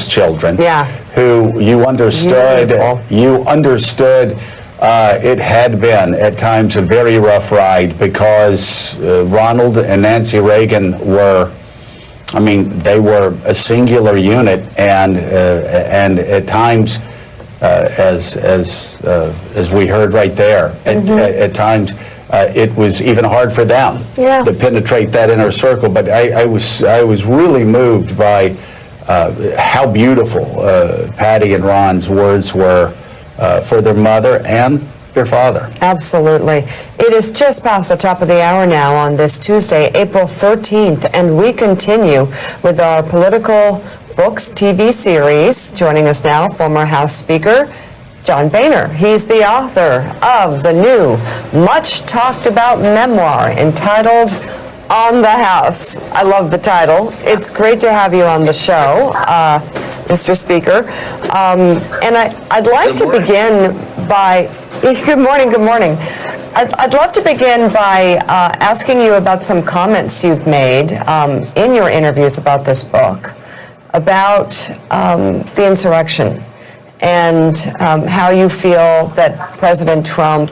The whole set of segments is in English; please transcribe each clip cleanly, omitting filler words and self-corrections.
children. Yeah. Who you understood. It had been at times a very rough ride because Ronald and Nancy Reagan were. I mean, they were a singular unit, and at times, as we heard right there, at times it was even hard for them to penetrate that inner circle. But I was really moved by how beautiful Patty and Ron's words were for their mother and their father. Absolutely. It is just past the top of the hour now on this Tuesday, April 13th, and we continue with our Political Books TV series. Joining us now, former House Speaker John Boehner. He's the author of the new, much talked about memoir entitled On the House. I love the title. It's great to have you on the show, Mr. Speaker. And I'd like to begin by, good morning. I'd love to begin by asking you about some comments you've made in your interviews about this book, about the insurrection, and how you feel that President Trump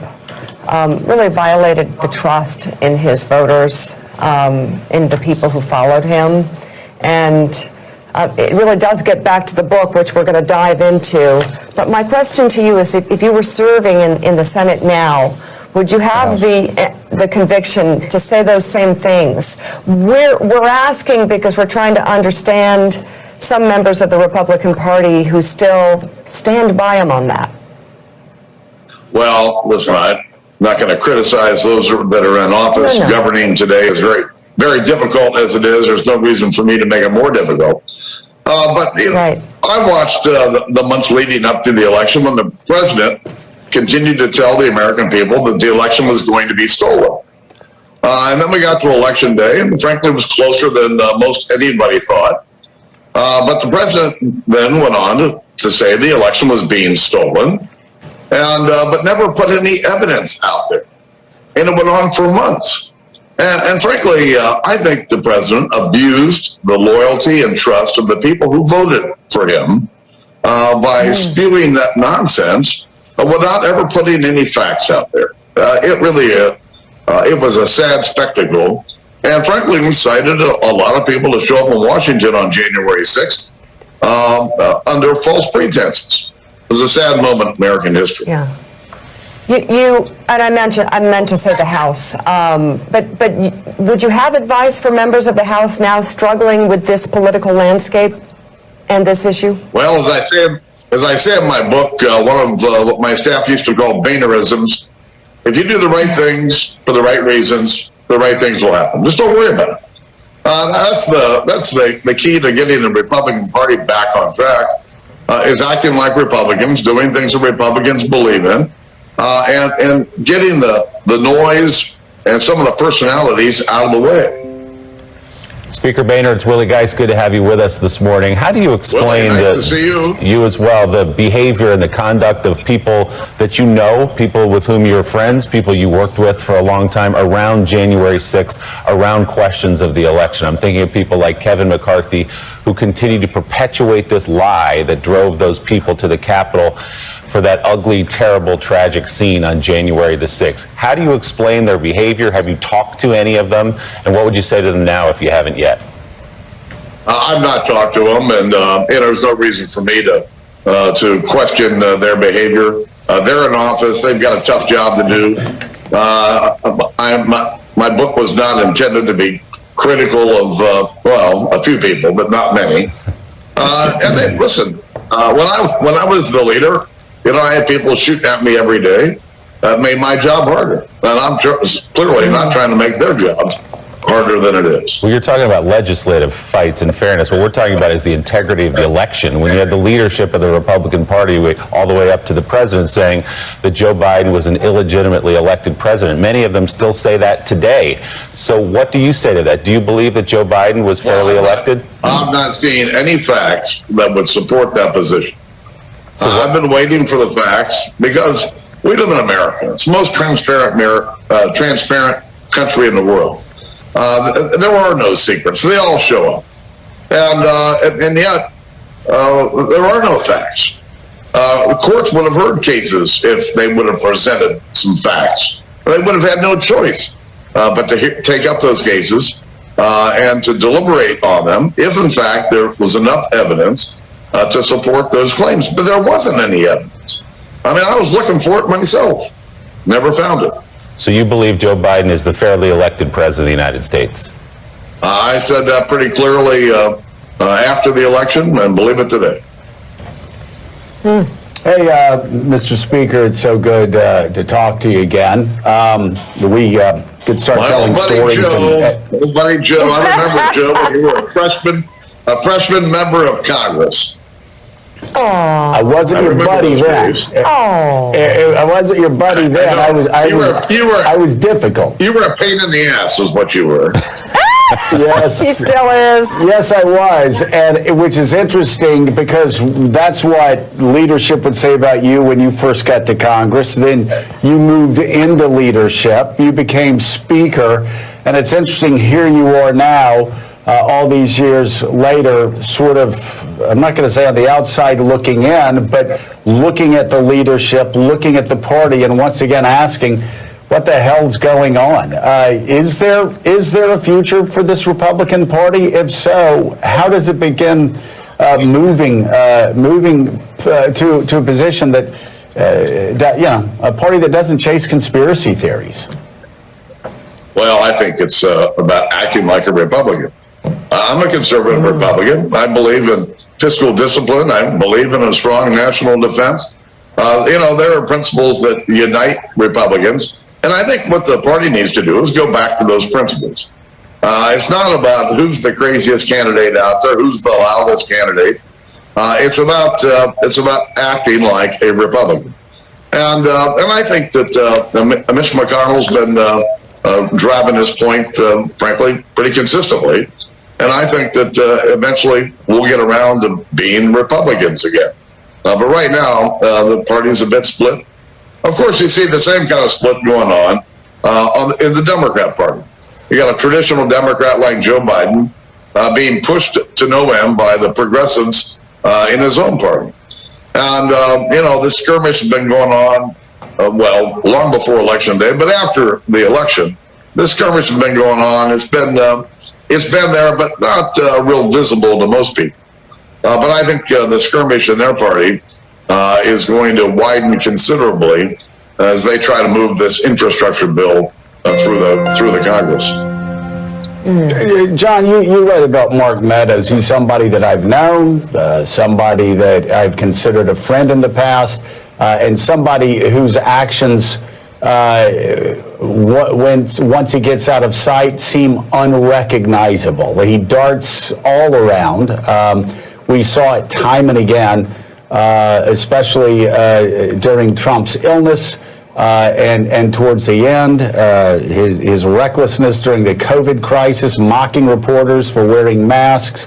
really violated the trust in his voters, in the people who followed him. And it really does get back to the book, which we're going to dive into. But my question to you is, if you were serving in the Senate now, would you have the conviction to say those same things? We're asking because we're trying to understand some members of the Republican Party who still stand by him on that. Well, listen, I'm not going to criticize those that are in office. No. Governing today is very, very difficult as it is. There's no reason for me to make it more difficult. But you know, I watched the months leading up to the election when the president continued to tell the American people that the election was going to be stolen. And then we got to Election Day, and frankly, it was closer than most anybody thought. But the president then went on to say the election was being stolen, and but never put any evidence out there. And it went on for months. And frankly, I think the president abused the loyalty and trust of the people who voted for him by spewing that nonsense without ever putting any facts out there. It really it was a sad spectacle. And frankly, incited a lot of people to show up in Washington on January 6th under false pretenses. It was a sad moment in American history. Yeah. You and I meant to say the House, but would you have advice for members of the House now struggling with this political landscape and this issue? Well, as I say in my book, one of what my staff used to call Boehnerisms, if you do the right things for the right reasons, the right things will happen. Just don't worry about it. That's the key to getting the Republican Party back on track, is acting like Republicans, doing things that Republicans believe in, and getting the noise and some of the personalities out of the way. Speaker Boehner, it's really good to have you with us this morning. How do you explain nice to see you as well, the behavior and the conduct of people that you know, people with whom you're friends, people you worked with for a long time around January 6th, around questions of the election? I'm thinking of people like Kevin McCarthy, who continue to perpetuate this lie that drove those people to the Capitol for that ugly, terrible, tragic scene on January the 6th. How do you explain their behavior? Have you talked to any of them? And what would you say to them now if you haven't yet? I've not talked to them, and there's no reason for me to question their behavior. They're in office. They've got a tough job to do. My book was not intended to be critical of, a few people, but not many. And they, listen, when I was the leader, I had people shooting at me every day. That made my job harder. And I'm clearly not trying to make their job harder than it is. Well, you're talking about legislative fights and fairness. What we're talking about is the integrity of the election. When you had the leadership of the Republican Party all the way up to the president saying that Joe Biden was an illegitimately elected president. Many of them still say that today. So what do you say to that? Do you believe that Joe Biden was fairly elected? I'm not seeing any facts that would support that position. So I've been waiting for the facts because we live in America. It's the most transparent country in the world. There are no secrets. They all show up. And yet, there are no facts. Courts would have heard cases if they would have presented some facts. They would have had no choice but to take up those cases and to deliberate on them if, in fact, there was enough evidence to support those claims. But there wasn't any evidence. I mean, I was looking for it myself. Never found it. So you believe Joe Biden is the fairly elected president of the United States? I said that pretty clearly after the election, and believe it today. Hey, Mr. Speaker, it's so good to talk to you again. We could start telling stories. Buddy Joe, I remember, Joe, when you were a freshman member of Congress. I wasn't your buddy then. I wasn't your buddy then. I was difficult. You were a pain in the ass, is what you were. Yes. He still is. Yes, I was, and which is interesting because that's what leadership would say about you when you first got to Congress. Then you moved into leadership. You became Speaker, and it's interesting. Here you are now, all these years later, sort of. I'm not going to say on the outside looking in, but looking at the leadership, looking at the party, and once again asking, what the hell's going on? Is there a future for this Republican Party? If so, how does it begin moving to a position that, a party that doesn't chase conspiracy theories? Well, I think it's about acting like a Republican. I'm a conservative Republican. I believe in fiscal discipline. I believe in a strong national defense. There are principles that unite Republicans. And I think what the party needs to do is go back to those principles. It's not about who's the craziest candidate out there, who's the loudest candidate. It's about acting like a Republican. And I think that Mitch McConnell's been driving this point, frankly, pretty consistently. And I think that eventually we'll get around to being Republicans again. But right now, the party's a bit split. Of course, you see the same kind of split going on in the Democrat Party. You got a traditional Democrat like Joe Biden being pushed to no end by the progressives in his own party. And, this skirmish has been going on, long before Election Day, but after the election, this skirmish has been going on. It's been there, but not real visible to most people. But I think the skirmish in their party is going to widen considerably as they try to move this infrastructure bill through the Congress. John, you write about Mark Meadows. He's somebody that I've known, somebody that I've considered a friend in the past, and somebody whose actions, once he gets out of sight, seem unrecognizable. He darts all around. We saw it time and again. Especially during Trump's illness and towards the end, his recklessness during the COVID crisis, mocking reporters for wearing masks.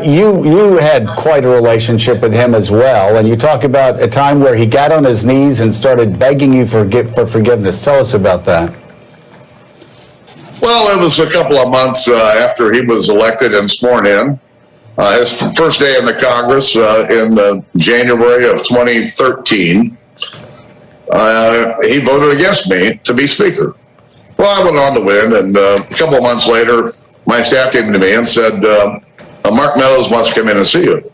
You had quite a relationship with him as well, and you talk about a time where he got on his knees and started begging you for forgiveness. Tell us about that. Well, it was a couple of months after he was elected and sworn in. His first day in the Congress in January of 2013, he voted against me to be Speaker. Well, I went on to win, and a couple of months later, my staff came to me and said, Mark Meadows wants to come in and see you.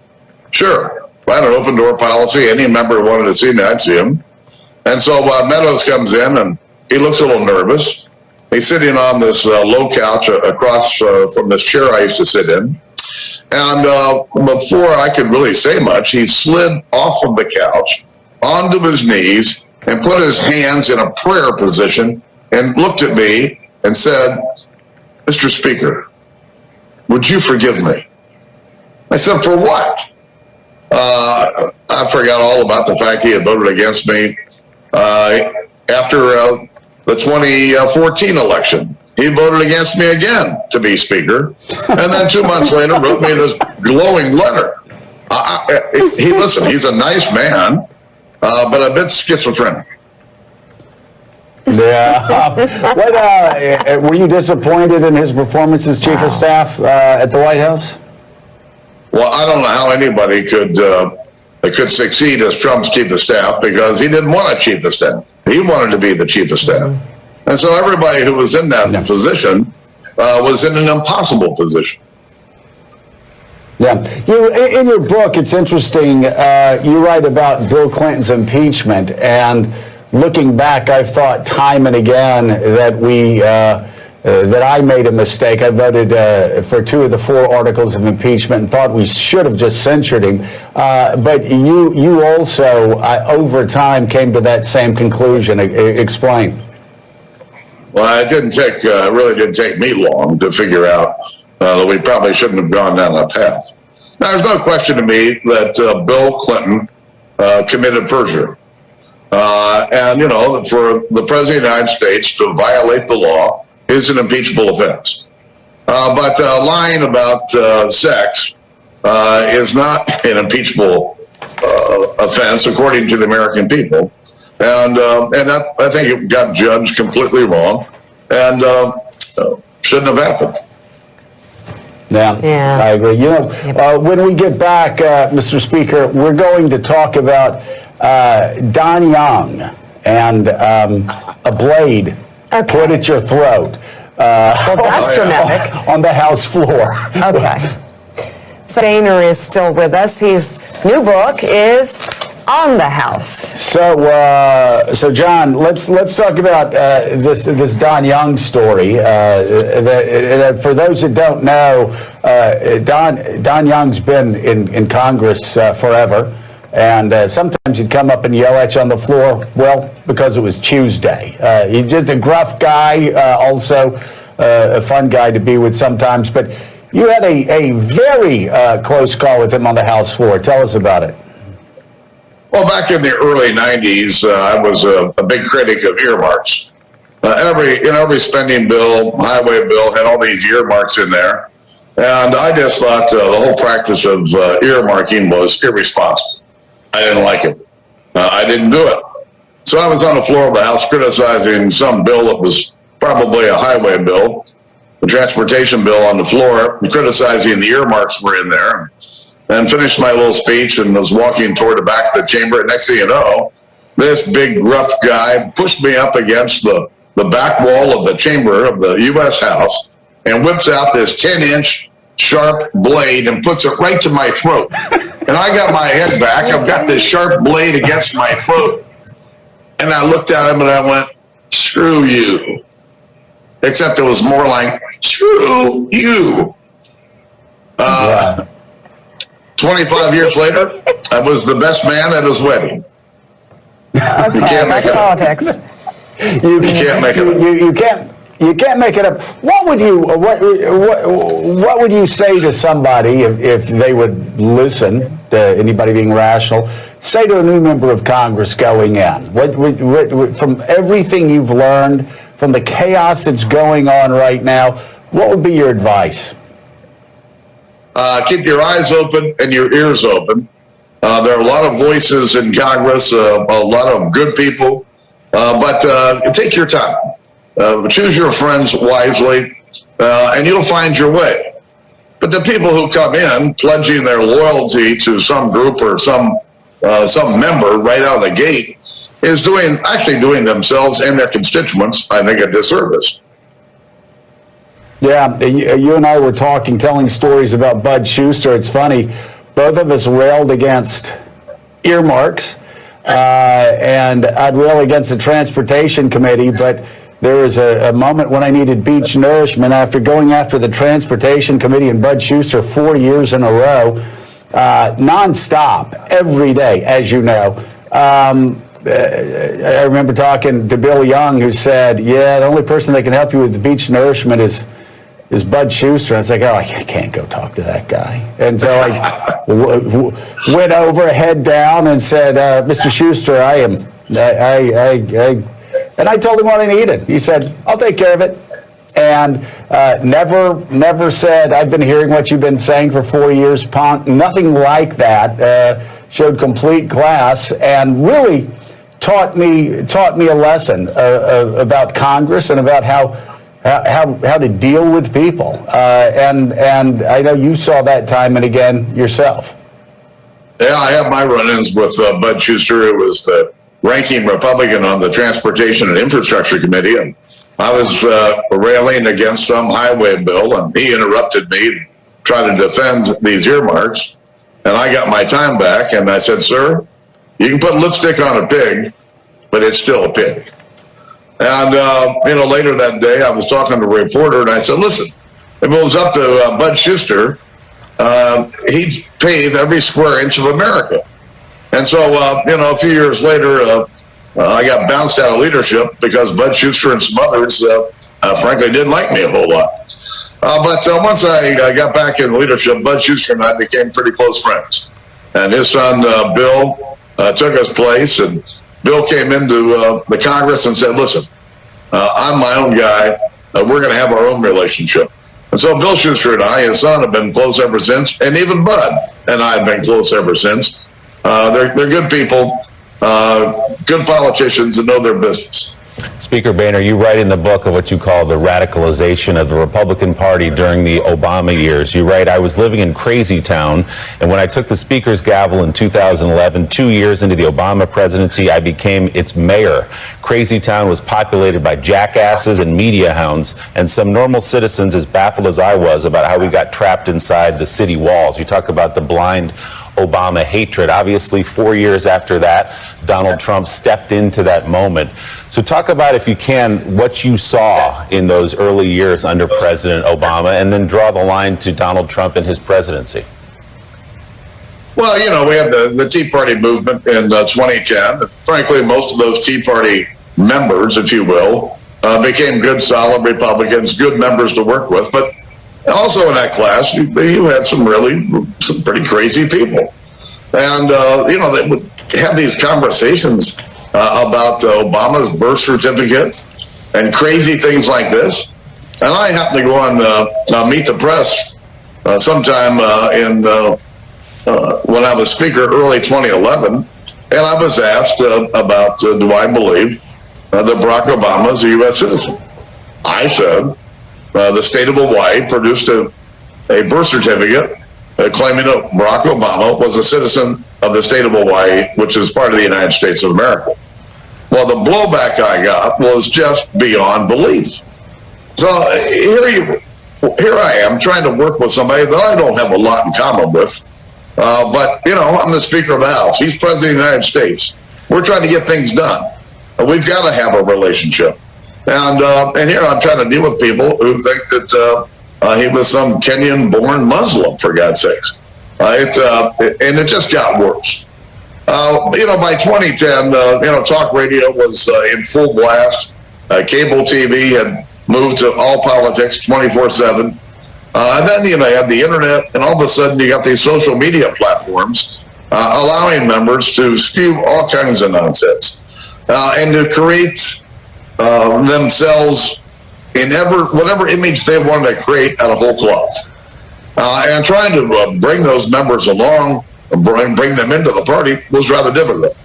Sure. I had an open door policy. Any member who wanted to see me, I'd see him. And so Meadows comes in, and he looks a little nervous. He's sitting on this low couch across from this chair I used to sit in. And before I could really say much, he slid off of the couch onto his knees and put his hands in a prayer position and looked at me and said, Mr. Speaker, would you forgive me? I said, for what? I forgot all about the fact he had voted against me after the 2014 election. He voted against me again to be Speaker, and then 2 months later wrote me this glowing letter. He's a nice man, but a bit schizophrenic. Yeah. Were you disappointed in his performance as Chief of Staff at the White House? Well, I don't know how anybody could succeed as Trump's chief of staff, because he didn't want a chief of staff. He wanted to be the chief of staff. And so everybody who was in that position was in an impossible position. Yeah. In your book, it's interesting, you write about Bill Clinton's impeachment, and looking back, I've thought time and again that I made a mistake. I voted for 2 of the 4 articles of impeachment and thought we should have just censured him. But you also, over time, came to that same conclusion. Explain. Well, it really didn't take me long to figure out that we probably shouldn't have gone down that path. Now, there's no question to me that Bill Clinton committed perjury. And, for the President of the United States to violate the law is an impeachable offense. But lying about sex is not an impeachable offense, according to the American people. And that, I think it got judged completely wrong and shouldn't have happened. Yeah, I agree. When we get back, Mr. Speaker, we're going to talk about Don Young and a blade put at your throat. Well, that's dramatic. On the House floor. Okay. So Boehner is still with us. His new book is on the House. So John, let's talk about this Don Young story. For those that don't know, Don Young's been in Congress forever, and sometimes he'd come up and yell at you on the floor. Well, because it was Tuesday. He's just a gruff guy, also a fun guy to be with sometimes. But you had a very close call with him on the House floor. Tell us about it. Well, back in the early 90s, I was a big critic of earmarks. Every spending bill, highway bill, had all these earmarks in there. And I just thought the whole practice of earmarking was irresponsible. I didn't like it. I didn't do it. So I was on the floor of the House criticizing some bill that was probably a highway bill, the transportation bill on the floor, criticizing the earmarks were in there. And finished my little speech and was walking toward the back of the chamber. And next thing you know, this big rough guy pushed me up against the back wall of the chamber of the U.S. House and whips out this 10-inch sharp blade and puts it right to my throat. And I got my head back. I've got this sharp blade against my throat. And I looked at him and I went, screw you. Except it was more like, screw you. 25 years later, I was the best man at his wedding. Okay, that's politics. You can't make it up. You can't make it up. What would you say to somebody if they would listen to anybody being rational? Say to a new member of Congress going in, what from everything you've learned, from the chaos that's going on right now, what would be your advice? Keep your eyes open and your ears open. There are a lot of voices in Congress, a lot of good people, but take your time. Choose your friends wisely, and you'll find your way. But the people who come in pledging their loyalty to some group or some member right out of the gate is doing themselves and their constituents, I think, a disservice. Yeah, you and I were telling stories about Bud Schuster. It's funny, both of us railed against earmarks, and I'd rail against the Transportation Committee, but there was a moment when I needed beach nourishment after going after the Transportation Committee and Bud Schuster 4 years in a row, nonstop, every day, as you know. I remember talking to Bill Young, who said, yeah, the only person that can help you with the beach nourishment is Bud Schuster. And I was like, oh, I can't go talk to that guy. And so I went over, head down, and said, Mr. Schuster, and I told him what I needed. He said, I'll take care of it. And never said, I've been hearing what you've been saying for 4 years, Punk. Nothing like that. Showed complete class and really taught me a lesson about Congress and about how how to deal with people. And I know you saw that time and again yourself. Yeah, I have my run-ins with Bud Schuster, who was the ranking Republican on the Transportation and Infrastructure Committee, and I was railing against some highway bill, and he interrupted me and tried to defend these earmarks, and I got my time back, and I said, sir, you can put lipstick on a pig, but it's still a pig. And, later that day, I was talking to a reporter, and I said, listen, if it was up to Bud Schuster, he'd pave every square inch of America. And so, a few years later, I got bounced out of leadership because Bud Schuster and some others, frankly, didn't like me a whole lot. But once I got back in leadership, Bud Schuster and I became pretty close friends. And his son, Bill, took his place, and Bill came into the Congress and said, listen, I'm my own guy. We're going to have our own relationship. And so Bill Schuster and I, his son, have been close ever since, and even Bud and I have been close ever since. They're good people, good politicians that know their business. Speaker Boehner, you write in the book of what you call the radicalization of the Republican Party during the Obama years. You write, I was living in Crazy Town, and when I took the Speaker's gavel in 2011, 2 years into the Obama presidency, I became its mayor. Crazy Town was populated by jackasses and media hounds, and some normal citizens as baffled as I was about how we got trapped inside the city walls. You talk about the blind Obama hatred. Obviously, 4 years after that, Donald Trump stepped into that moment. So talk about, if you can, what you saw in those early years under President Obama, and then draw the line to Donald Trump and his presidency. Well, we had the Tea Party movement in 2010. Frankly, most of those Tea Party members, if you will, became good, solid Republicans, good members to work with. But also in that class, you had some pretty crazy people. And, they would have these conversations about Obama's birth certificate and crazy things like this. And I happened to go on Meet the Press sometime when I was Speaker early 2011. And I was asked about, do I believe that Barack Obama is a U.S. citizen? I said, the state of Hawaii produced a birth certificate claiming that Barack Obama was a citizen of the state of Hawaii, which is part of the United States of America. Well, the blowback I got was just beyond belief. So here I am trying to work with somebody that I don't have a lot in common with. But, I'm the Speaker of the House. He's President of the United States. We're trying to get things done. We've got to have a relationship. And here I'm trying to deal with people who think that he was some Kenyan-born Muslim, for God's sakes. And it just got worse. By 2010, talk radio was in full blast. Cable TV had moved to all politics 24/7. And then, you have the internet, and all of a sudden you got these social media platforms allowing members to spew all kinds of nonsense and to create themselves in whatever image they wanted to create out of whole cloth. And trying to bring those members along, bring them into the party was rather difficult.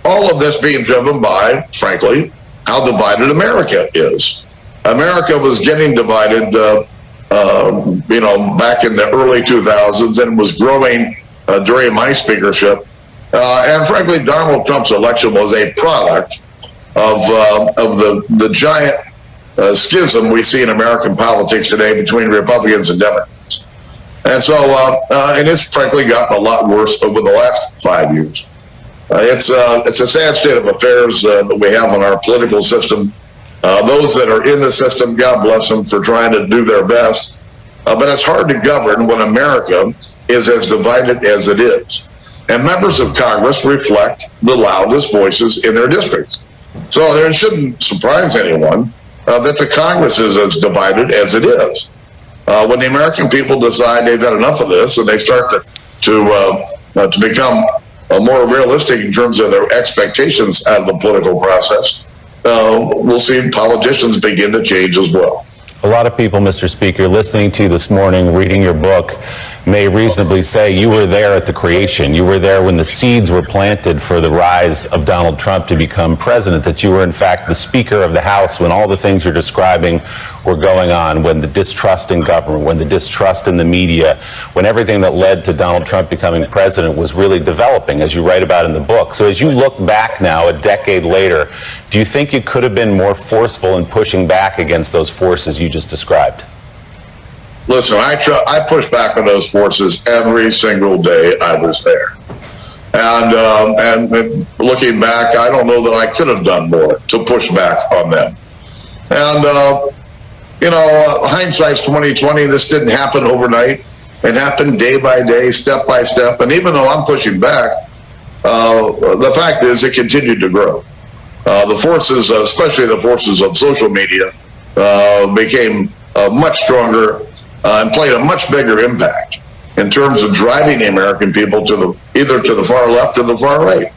All of this being driven by, frankly, how divided America is. America was getting divided, back in the early 2000s, and was growing during my speakership. And frankly, Donald Trump's election was a product of the giant schism we see in American politics today between Republicans and Democrats. And so, and it's frankly gotten a lot worse over the last 5 years. It's a sad state of affairs that we have in our political system. Those that are in the system, God bless them for trying to do their best. But it's hard to govern when America is as divided as it is. And members of Congress reflect the loudest voices in their districts. So it shouldn't surprise anyone that the Congress is as divided as it is. When the American people decide they've had enough of this and they start to become more realistic in terms of their expectations out of the political process, we'll see politicians begin to change as well. A lot of people, Mr. Speaker, listening to you this morning, reading your book, may reasonably say you were there at the creation. You were there when the seeds were planted for the rise of Donald Trump to become president, that you were in fact the Speaker of the House when all the things you're describing were going on, when the distrust in government, when the distrust in the media, when everything that led to Donald Trump becoming president was really developing, as you write about in the book. So as you look back now, a decade later, do you think you could have been more forceful in pushing back against those forces you just described? Listen, I pushed back on those forces every single day I was there. And looking back, I don't know that I could have done more to push back on them. And, hindsight's 2020. This didn't happen overnight. It happened day by day, step by step. And even though I'm pushing back, the fact is it continued to grow. The forces, especially the forces of social media, became much stronger and played a much bigger impact in terms of driving the American people to either to the far left or the far right,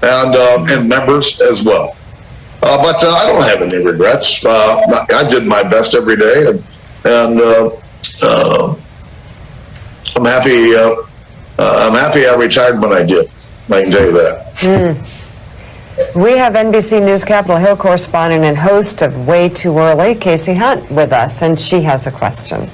and members as well. But I don't have any regrets. I did my best every day, and I'm happy. I'm happy I retired when I did. I can tell you that. We have NBC News Capitol Hill correspondent and host of Way Too Early, Casey Hunt, with us, and she has a question.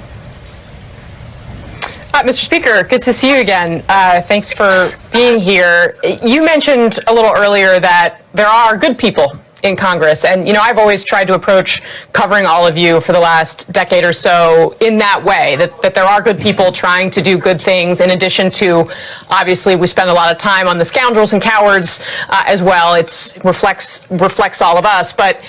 Mr. Speaker, good to see you again. Thanks for being here. You mentioned a little earlier that there are good people in Congress, and I've always tried to approach covering all of you for the last decade or so in that way, that there are good people trying to do good things, in addition to, obviously, we spend a lot of time on the scoundrels and cowards as well. It reflects all of us. But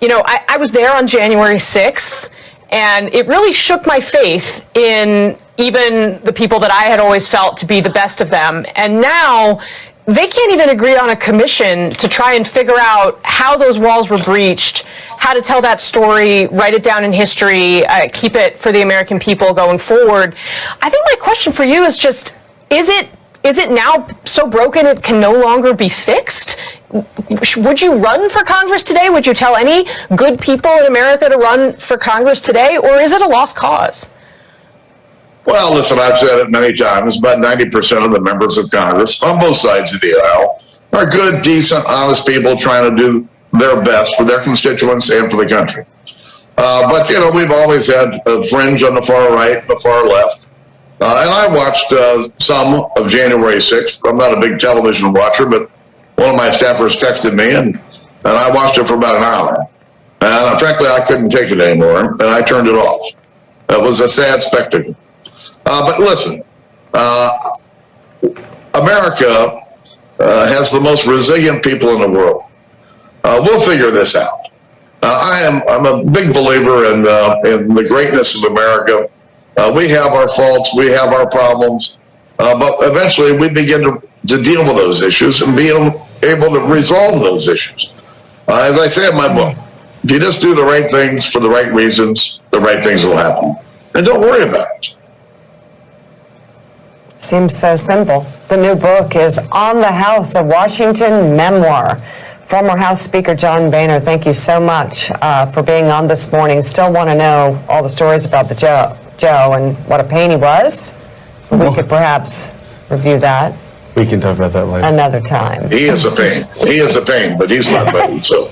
I was there on January 6th, and it really shook my faith in even the people that I had always felt to be the best of them. And now they can't even agree on a commission to try and figure out how those walls were breached, how to tell that story, write it down in history, keep it for the American people going forward. I think my question for you is just, is it now so broken it can no longer be fixed? Would you run for Congress today? Would you tell any good people in America to run for Congress today, or is it a lost cause? Well, listen, I've said it many times, about 90% of the members of Congress on both sides of the aisle are good, decent, honest people trying to do their best for their constituents and for the country. But, we've always had a fringe on the far right, the far left. And I watched some of January 6th. I'm not a big television watcher, but one of my staffers texted me, and I watched it for about an hour. And frankly, I couldn't take it anymore, and I turned it off. It was a sad spectacle. But listen, America has the most resilient people in the world. We'll figure this out. I'm a big believer in the greatness of America. We have our faults, we have our problems, but eventually we begin to deal with those issues and be able to resolve those issues. As I say in my book, if you just do the right things for the right reasons, the right things will happen. And don't worry about it. Seems so simple. The new book is On the House, a Washington memoir. Former House Speaker John Boehner, thank you so much for being on this morning. Still want to know all the stories about the Joe and what a pain he was. We could perhaps review that. We can talk about that later. Another time. He is a pain. He is a pain, but he's not ready, so.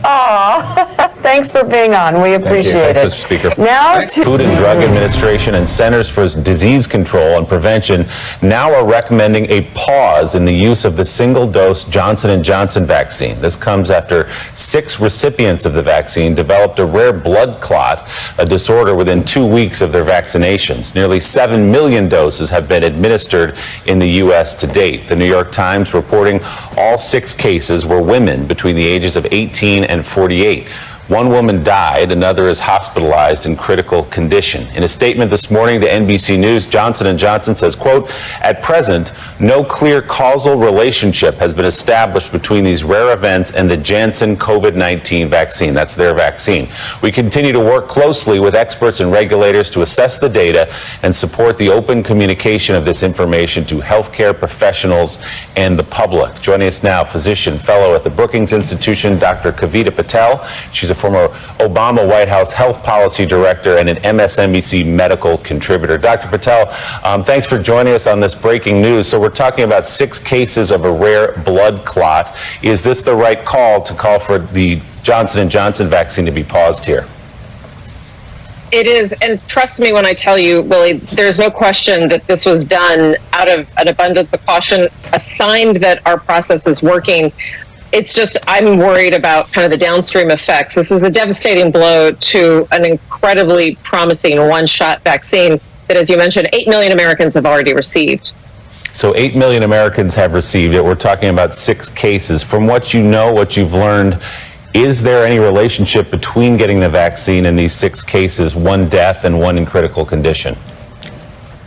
Aw, thanks for being on. We appreciate it. Mr. Speaker. Now to Food and Drug Administration and Centers for Disease Control and Prevention now are recommending a pause in the use of the single-dose Johnson & Johnson vaccine. This comes after 6 recipients of the vaccine developed a rare blood clot, a disorder within 2 weeks of their vaccinations. Nearly 7 million doses have been administered in the U.S. to date. The New York Times reporting all 6 cases were women between the ages of 18 and 48. One woman died, another is hospitalized in critical condition. In a statement this morning to NBC News, Johnson & Johnson says, quote, at present, no clear causal relationship has been established between these rare events and the Janssen COVID-19 vaccine. That's their vaccine. We continue to work closely with experts and regulators to assess the data and support the open communication of this information to healthcare professionals and the public. Joining us now, physician fellow at the Brookings Institution, Dr. Kavita Patel. She's a former Obama White House health policy director and an MSNBC medical contributor. Dr. Patel, thanks for joining us on this breaking news. So we're talking about 6 cases of a rare blood clot. Is this the right call to call for the Johnson & Johnson vaccine to be paused here? It is, and trust me when I tell you, Willie, there's no question that this was done out of an abundance of caution, a sign that our process is working. It's just, I'm worried about kind of the downstream effects. This is a devastating blow to an incredibly promising one-shot vaccine that, as you mentioned, 8 million Americans have already received. So 8 million Americans have received it. We're talking about 6 cases. From what you know, what you've learned, is there any relationship between getting the vaccine and these 6 cases, 1 death and 1 in critical condition?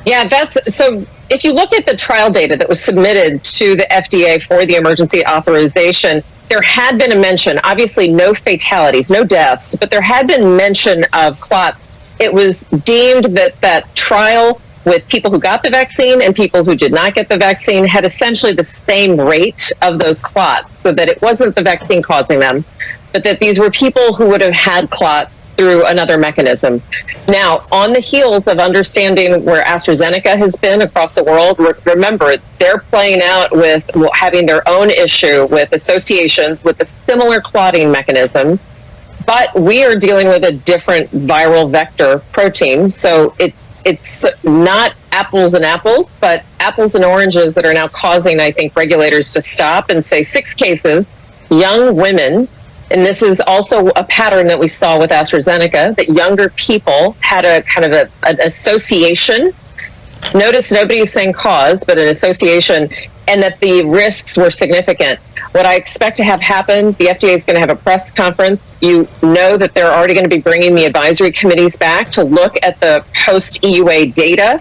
Yeah, so if you look at the trial data that was submitted to the FDA for the emergency authorization, there had been a mention, obviously no fatalities, no deaths, but there had been mention of clots. It was deemed that that trial with people who got the vaccine and people who did not get the vaccine had essentially the same rate of those clots, so that it wasn't the vaccine causing them, but that these were people who would have had clots through another mechanism. Now, on the heels of understanding where AstraZeneca has been across the world, remember, they're playing out with having their own issue with associations with a similar clotting mechanism, but we are dealing with a different viral vector protein, so it's not apples and apples, but apples and oranges that are now causing, I think, regulators to stop and say 6 cases, young women, and this is also a pattern that we saw with AstraZeneca, that younger people had a kind of an association. Notice nobody's saying cause, but an association, and that the risks were significant. What I expect to have happen, the FDA is going to have a press conference. You know that they're already going to be bringing the advisory committees back to look at the post-EUA data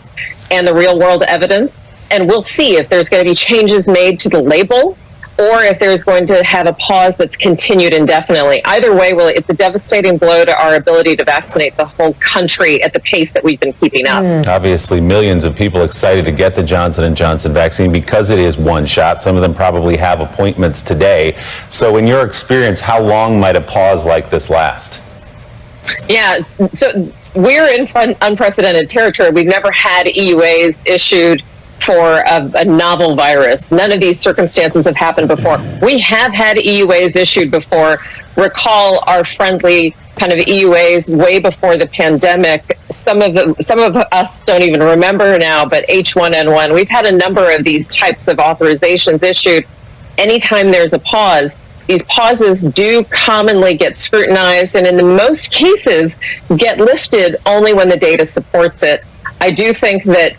and the real-world evidence, and we'll see if there's going to be changes made to the label or if there's going to have a pause that's continued indefinitely. Either way, it's a devastating blow to our ability to vaccinate the whole country at the pace that we've been keeping up. Obviously, millions of people excited to get the Johnson & Johnson vaccine because it is 1 shot. Some of them probably have appointments today. So in your experience, how long might a pause like this last? Yeah, so we're in unprecedented territory. We've never had EUAs issued for a novel virus. None of these circumstances have happened before. We have had EUAs issued before. Recall our friendly kind of EUAs way before the pandemic. Some of us don't even remember now, but H1N1. We've had a number of these types of authorizations issued. Anytime there's a pause, these pauses do commonly get scrutinized, and in the most cases get lifted only when the data supports it. I do think that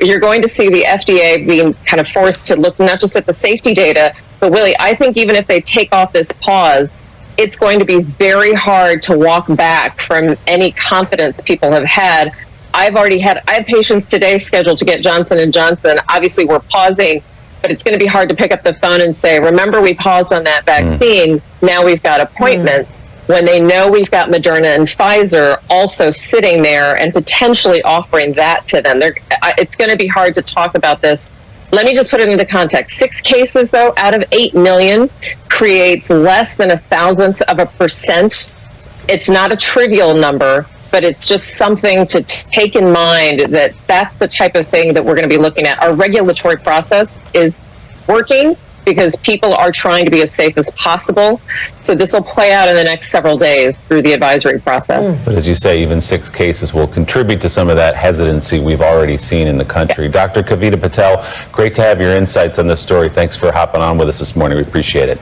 you're going to see the FDA being kind of forced to look not just at the safety data, but Willie, I think even if they take off this pause, it's going to be very hard to walk back from any confidence people have had. I have patients today scheduled to get Johnson & Johnson. Obviously, we're pausing, but it's going to be hard to pick up the phone and say, remember, we paused on that vaccine. Now we've got appointments. When they know we've got Moderna and Pfizer also sitting there and potentially offering that to them. It's going to be hard to talk about this. Let me just put it into context. 6 cases, though, out of 8 million creates less than 0.1%. It's not a trivial number, but it's just something to take in mind that that's the type of thing that we're going to be looking at. Our regulatory process is working because people are trying to be as safe as possible. So this will play out in the next several days through the advisory process. But as you say, even 6 cases will contribute to some of that hesitancy we've already seen in the country. Dr. Kavita Patel, great to have your insights on this story. Thanks for hopping on with us this morning. We appreciate it.